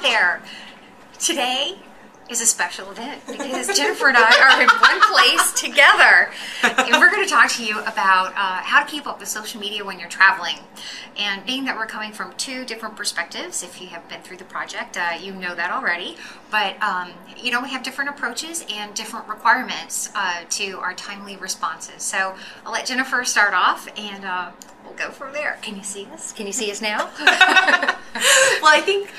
there. Today is a special event because Jennifer and I are in one place together. And we're going to talk to you about how to keep up with social media when you're traveling. And being that we're coming from two different perspectives, if you have been through the project, you know that already. But, we have different approaches and different requirements to our timely responses. So I'll let Jennifer start off and we'll go from there. Can you see us? Can you see us now? Well, I think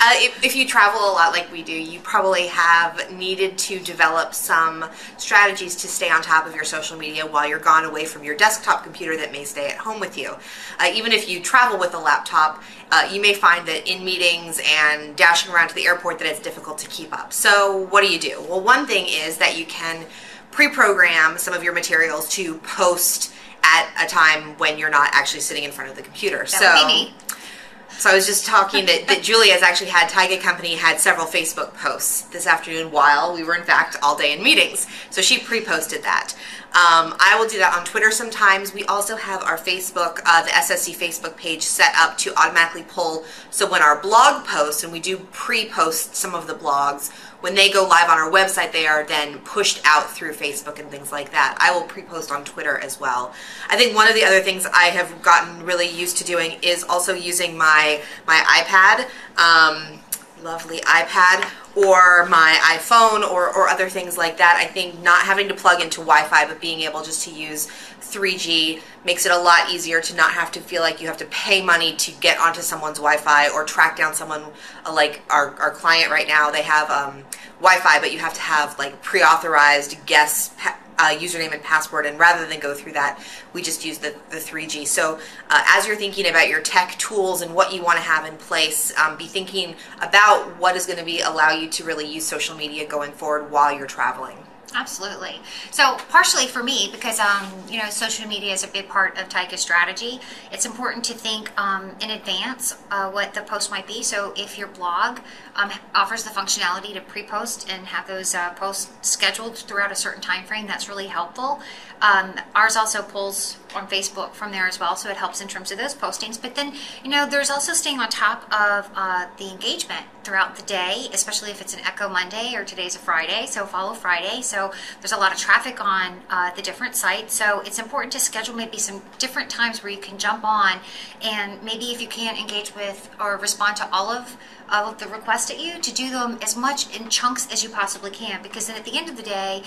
if you travel a lot like we do, you probably have needed to develop some strategies to stay on top of your social media while you're gone away from your desktop computer that may stay at home with you. Even if you travel with a laptop, you may find that in meetings and dashing around to the airport that it's difficult to keep up. So what do? Well, one thing is that you can pre-program some of your materials to post at a time when you're not actually sitting in front of the computer. That would be me. So I was just talking that Julie has actually had, Taiga Company had several Facebook posts this afternoon while we were in fact all day in meetings. So she pre-posted that. I will do that on Twitter sometimes. We also have our Facebook, the SSC Facebook page set up to automatically pull. So when our blog posts, and we do pre-post some of the blogs, when they go live on our website, they are then pushed out through Facebook and things like that. I will pre-post on Twitter as well. I think one of the other things I have gotten really used to doing is also using my iPad, lovely iPad, or my iPhone or other things like that. I think not having to plug into Wi-Fi but being able just to use 3G makes it a lot easier to not have to feel like you have to pay money to get onto someone's Wi-Fi or track down someone like our client right now. They have Wi-Fi, but you have to have like pre-authorized guest username and password, and rather than go through that, we just use the 3G. So as you're thinking about your tech tools and what you want to have in place, be thinking about what is going to allow you to really use social media going forward while you're traveling. Absolutely. So partially for me, because social media is a big part of Taiga's strategy, it's important to think in advance what the post might be. So if your blog offers the functionality to pre-post and have those posts scheduled throughout a certain time frame, that's really helpful. Ours also pulls on Facebook from there as well, so it helps in terms of those postings. But then, there's also staying on top of the engagement throughout the day, especially if it's an Echo Monday or today's a Friday, so follow Friday. So there's a lot of traffic on the different sites, so it's important to schedule maybe some different times where you can jump on, and maybe if you can't engage with or respond to all of the requests at you, to do them as much in chunks as you possibly can, because then at the end of the day,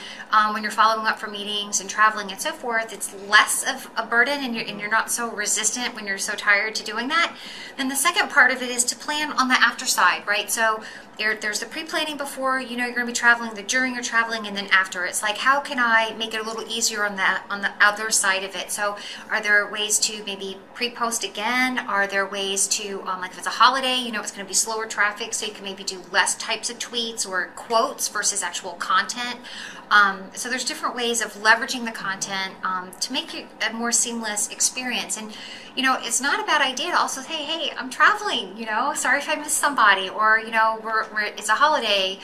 when you're following up for meetings and traveling and so forth, it's less of a burden, and you're not so resistant when you're so tired to doing that. Then the second part of it is to plan on the after side, right? So there's the pre-planning before you're going to be traveling, the during you're traveling, and then after. It's like, how can I make it a little easier on the other side of it? So are there ways to maybe pre-post again? Are there ways to, like if it's a holiday, it's going to be slower traffic, so you can maybe do less types of tweets or quotes versus actual content. So there's different ways of leveraging the content to make it a more seamless experience. And it's not a bad idea to also say, hey, I'm traveling, sorry if I missed somebody, or it's a holiday.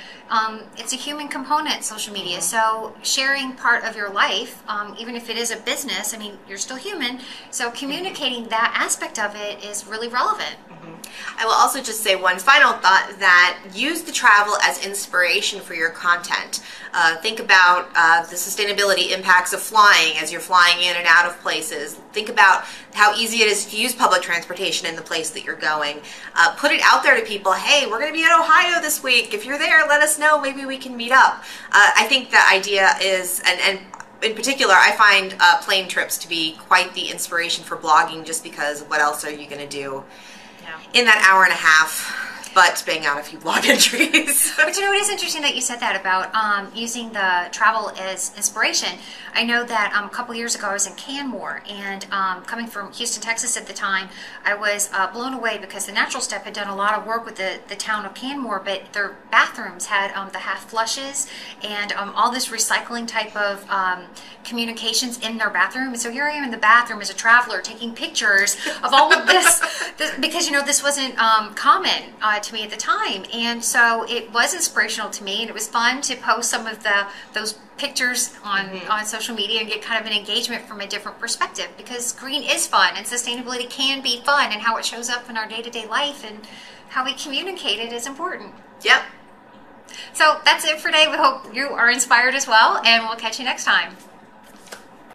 It's a human component, social media. So sharing part of your life, even if it is a business, you're still human. So communicating that aspect of it is really relevant. I will also just say one final thought, that use the travel as inspiration for your content. Think about the sustainability impacts of flying as you're flying in and out of places. Think about how easy it is to use public transportation in the place that you're going. Put it out there to people, hey, we're going to be in Ohio this week. If you're there, let us know. Maybe we can meet up. I think the idea is, and in particular, I find plane trips to be quite the inspiration for blogging, just because what else are you going to do in that hour and a half but bang out a few blog entries. But it is interesting that you said that about using the travel as inspiration. I know that a couple years ago I was in Canmore, and coming from Houston, Texas at the time, I was blown away because the Natural Step had done a lot of work with the town of Canmore, but their bathrooms had the half flushes and all this recycling type of communications in their bathroom. And so here I am in the bathroom as a traveler taking pictures of all of this because this wasn't common to me at the time, and so it was inspirational to me, and it was fun to post some of those pictures on social media and get kind of an engagement from a different perspective, because green is fun and sustainability can be fun, and how it shows up in our day-to-day life, and how we communicate it is important. Yep. So that's it for today. We hope you are inspired as well, and we'll catch you next time.